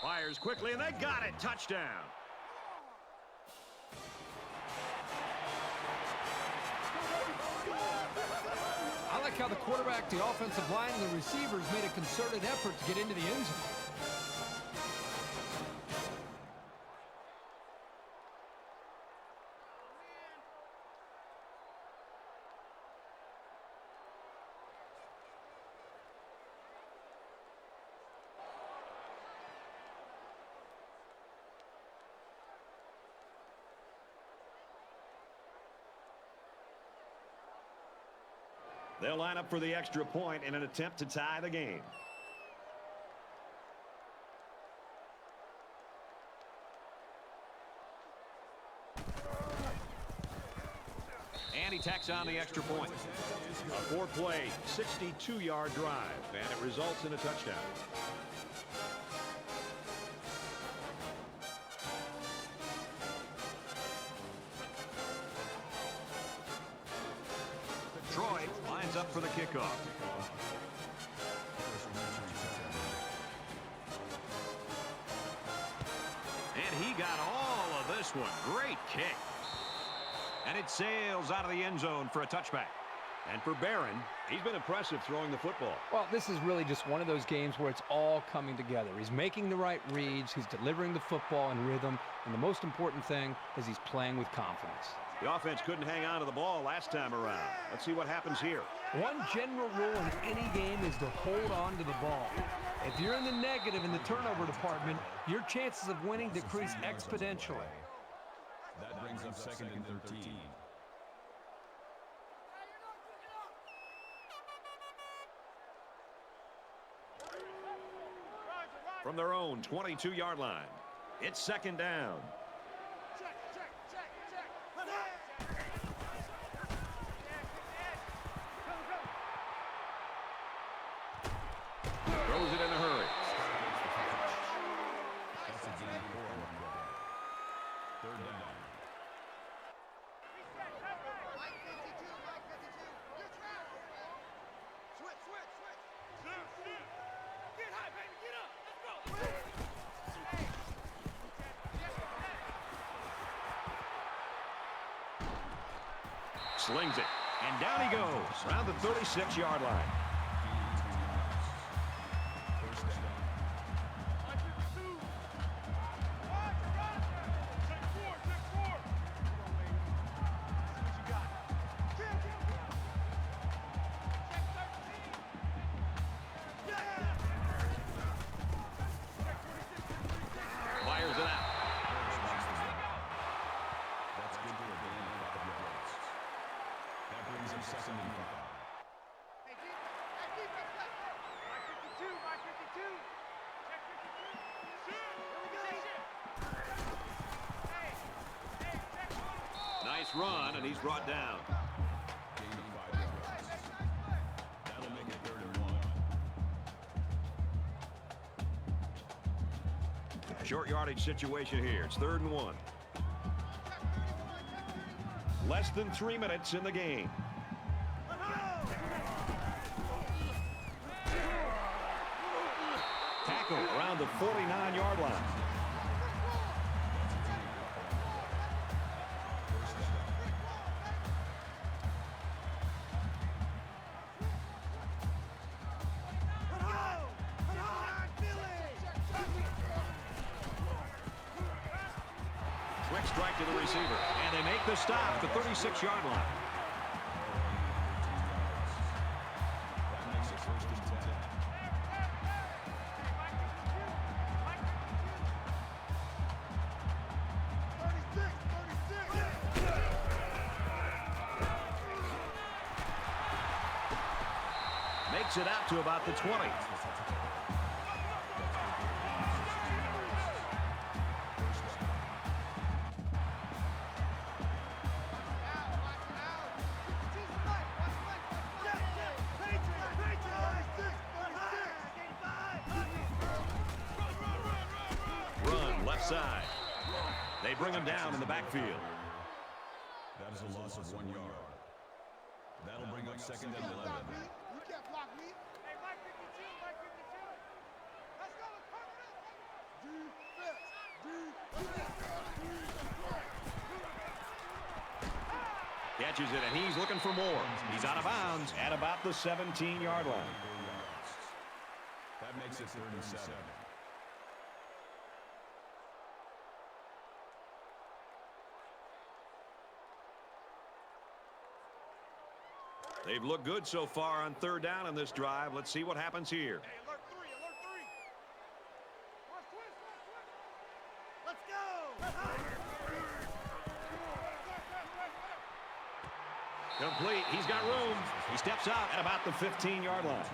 Fires quickly, and they got it. Touchdown. I like how the quarterback, the offensive line, and the receivers made a concerted effort to get into the end zone. They'll line up for the extra point in an attempt to tie the game. And he tacks on the extra point. A 4-play, 62-yard drive, and it results in a touchdown. Troy lines up for the kickoff. And he got all of this one. Great kick. And it sails out of the end zone for a touchback. And for Barron, he's been impressive throwing the football. Well, this is really just one of those games where it's all coming together. He's making the right reads, he's delivering the football in rhythm, and the most important thing is he's playing with confidence. The offense couldn't hang on to the ball last time around. Let's see what happens here. One general rule in any game is to hold on to the ball. If you're in the negative in the turnover department, your chances of winning decrease exponentially. That brings up second and 13. From their own 22-yard line, it's second down. Throws it in a hurry. Third down. Mike 52, Mike 52. You're traveling, man. Switch. Get high, baby. Get up. Let's go. Slings it. And down he goes around the 36-yard line. Fires it out. That's good for a gain of 5 yards. That brings him second and 5. Hey, defense, left. Mike 52, Mike 52. Check 52. Shoot. Hey, check 1. Nice run, and he's brought down. Gain of 5 yards. That'll make it third and 1. Short yardage situation here. It's 3rd and 1. Less than 3 minutes in the game. Tackle around the 49-yard line. Quick strike to the receiver. And they make the stop at the 36-yard line. That makes it first and 10. Makes it out to about the 20. side. They bring him down in the backfield. That is a loss of 1 yard. That'll bring up second and 11. You can't block me. Hey, Mike 52, Mike 52. Let's go, let's cover this. Catches it, and he's looking for more. He's out of bounds at about the 17-yard line. That makes it 3rd and 7. They've looked good so far on 3rd down in this drive. Let's see what happens here. Hey, alert 3, alert 3. Watch twist, watch twist. Let's go. Complete. He's got room. He steps out at about the 15-yard line.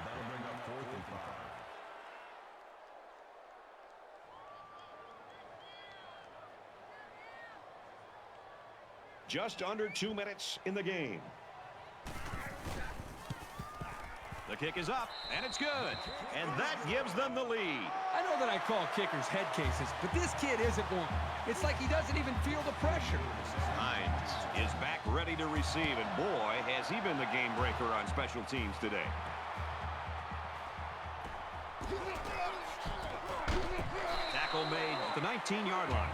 That'll bring up 4th and 5. Just under 2 minutes in the game. The kick is up, and it's good. And that gives them the lead. I know that I call kickers head cases, but this kid isn't one. It's like he doesn't even feel the pressure. Hines is back ready to receive, and boy, has he been the game breaker on special teams today. Tackle made at the 19-yard line.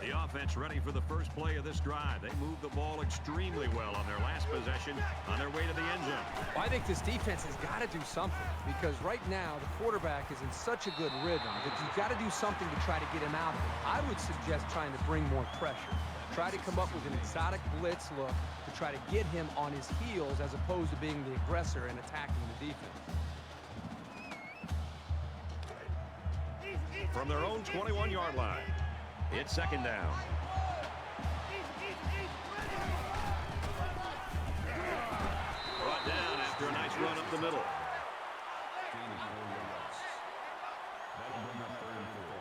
The offense ready for the first play of this drive. They moved the ball extremely well on their last possession on their way to the end zone. Well, I think this defense has got to do something because right now the quarterback is in such a good rhythm that you've got to do something to try to get him out of it. I would suggest trying to bring more pressure. Try to come up with an exotic blitz look to try to get him on his heels as opposed to being the aggressor and attacking the defense. From their own 21-yard line, it's 2nd down. Brought down after a nice run up the middle. Gain of 4 yards. That'll bring up 3rd and 4.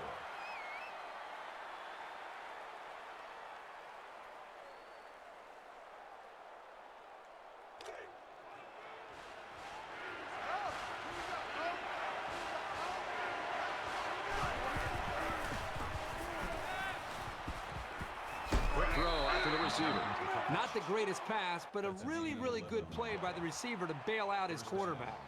Quick throw out to the receiver. Not the greatest pass, but a really, really good play by the receiver to bail out his quarterback.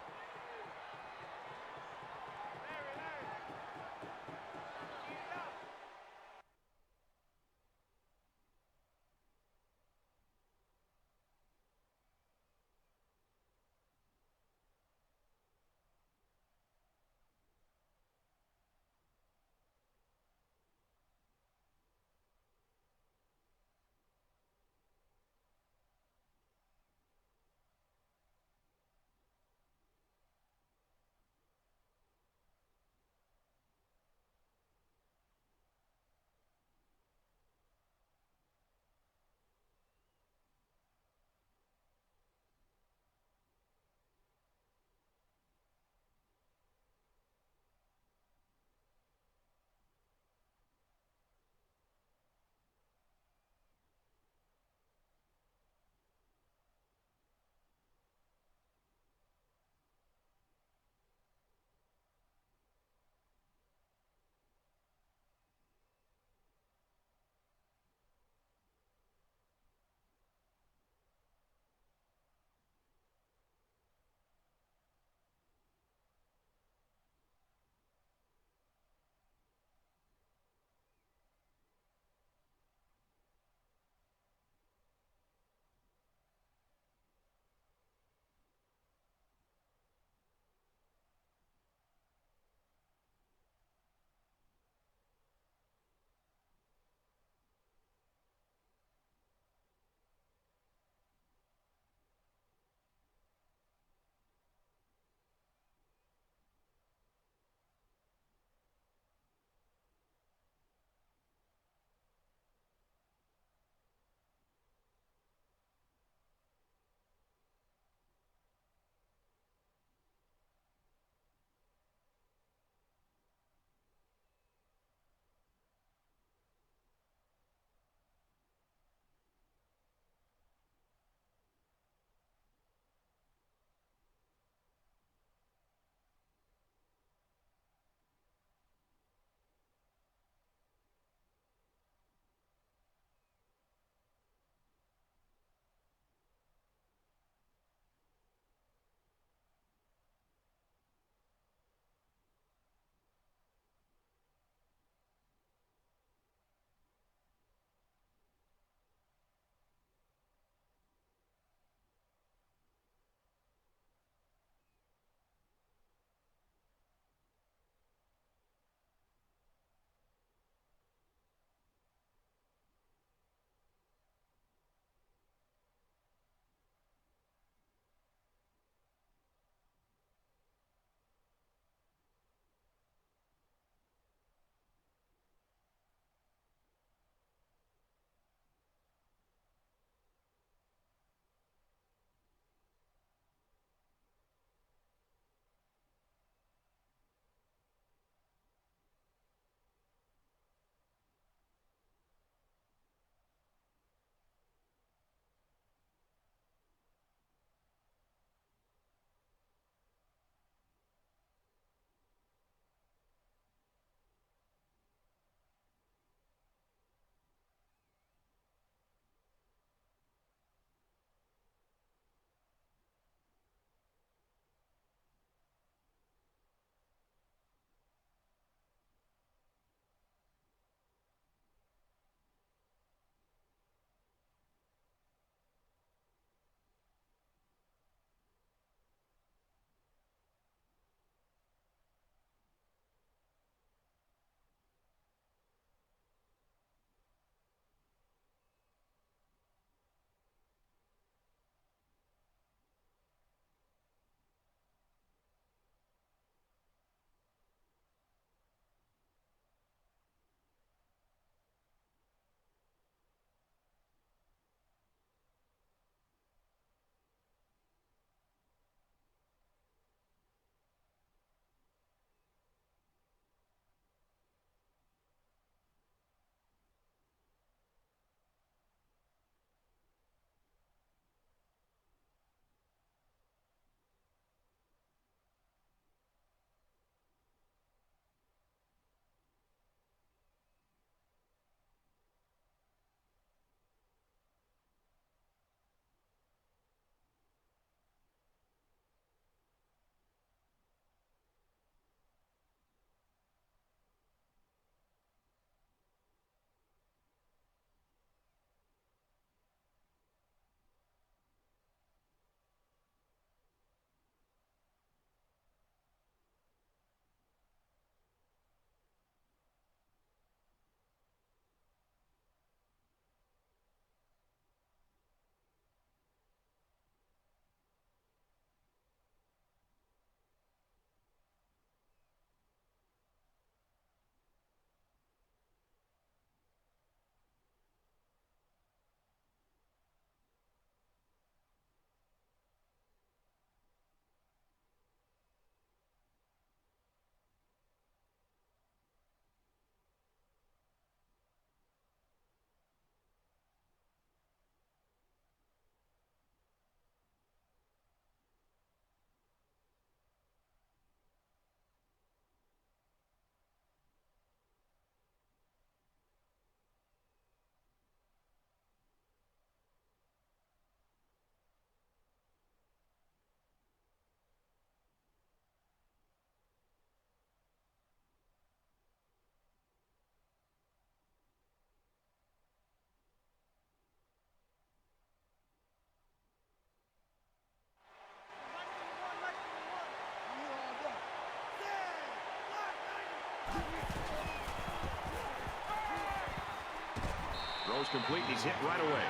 complete, and he's hit right away.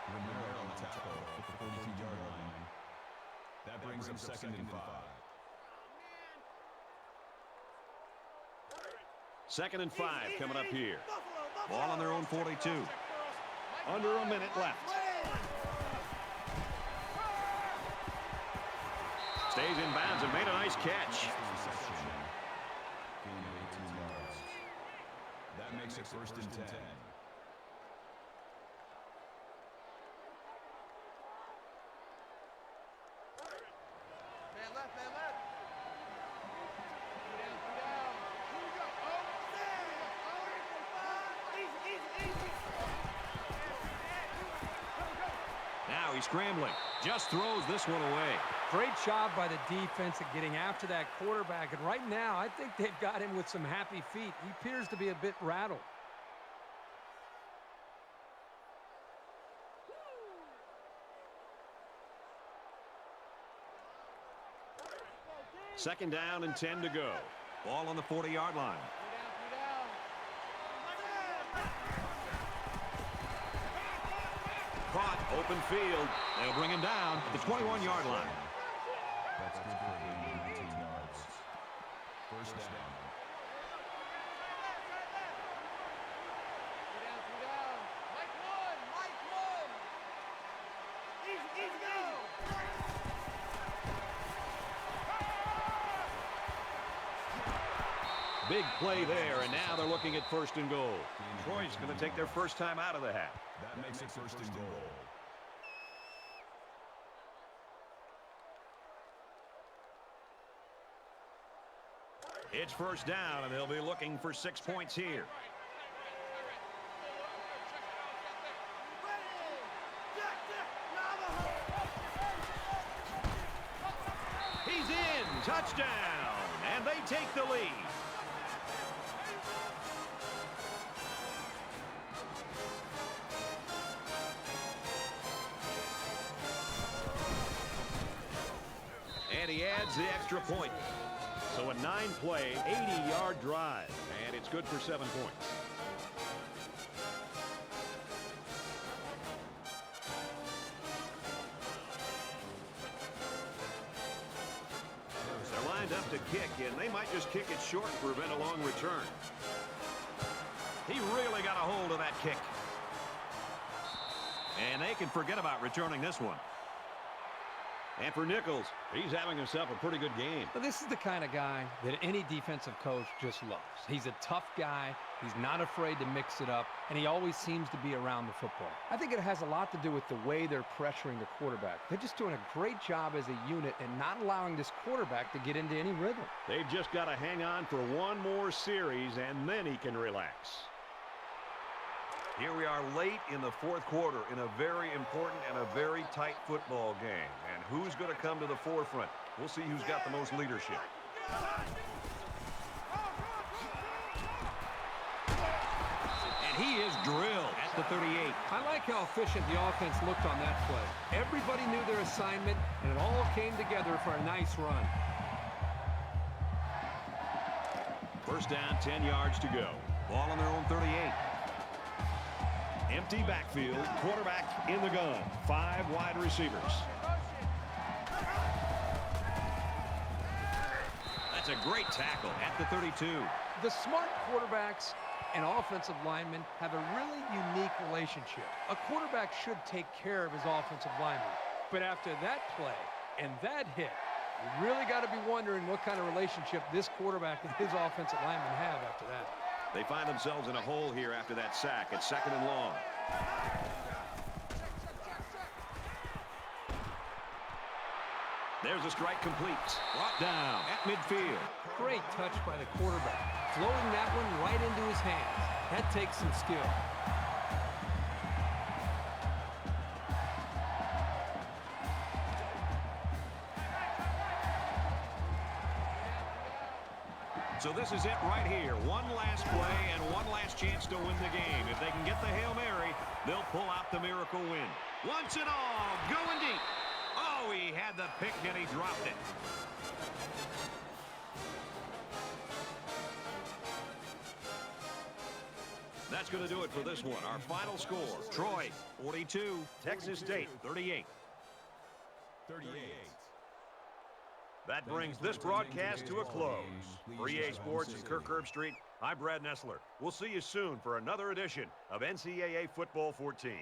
Romero on the tackle at the 42-yard line. That brings him 2nd and 5. 2nd and 5 coming up here. Ball on their own 42. Under a minute left. Stays in bounds and made a nice catch. Gain of 18 yards. That makes it 1st and 10. Man left, man left. Two down. Here we go. Now he's scrambling. Just throws this one away. Great job by the defense at getting after that quarterback. And right now, I think they've got him with some happy feet. He appears to be a bit rattled. Second down and 10 to go. Ball on the 40-yard line. Caught, open field. They'll bring him down at the 21-yard line. That's good for a gain of 19 yards. 1st down. Big play there, and now they're looking at 1st and goal. Troy's going to take their first time out of the half. That makes it 1st and goal. It's 1st down, and they'll be looking for 6 points here. He's in. Touchdown. And they take the lead. And he adds the extra point. So a 9-play, 80-yard drive. And it's good for 7 points. They're lined up to kick, and they might just kick it short and prevent a long return. He really got a hold of that kick. And they can forget about returning this one. And for Nichols, he's having himself a pretty good game. But this is the kind of guy that any defensive coach just loves. He's a tough guy. He's not afraid to mix it up, and he always seems to be around the football. I think it has a lot to do with the way they're pressuring the quarterback. They're just doing a great job as a unit and not allowing this quarterback to get into any rhythm. They've just got to hang on for one more series, and then he can relax. Here we are late in the 4th quarter in a very important and a very tight football game. And who's going to come to the forefront? We'll see who's got the most leadership. And he is drilled at the 38. I like how efficient the offense looked on that play. Everybody knew their assignment, and it all came together for a nice run. 1st down, 10 yards to go. Ball on their own 38. Empty backfield, quarterback in the gun. 5 wide receivers. That's a great tackle at the 32. The smart quarterbacks and offensive linemen have a really unique relationship. A quarterback should take care of his offensive lineman. But after that play and that hit, you really got to be wondering what kind of relationship this quarterback and his offensive lineman have after that. They find themselves in a hole here after that sack at 2nd and long. There's a strike complete. Brought down at midfield. Great touch by the quarterback. Floating that one right into his hands. That takes some skill. So this is it right here. One last play and one last chance to win the game. If they can get the Hail Mary, they'll pull out the miracle win. Once and all, going deep. Oh, he had the pick and he dropped it. That's going to do it for this one. Our final score, Troy 42, Texas State 38. 38. That brings this broadcast to a close. For EA Sports and Kirk Herbstreit, I'm Brad Nessler. We'll see you soon for another edition of NCAA Football 14.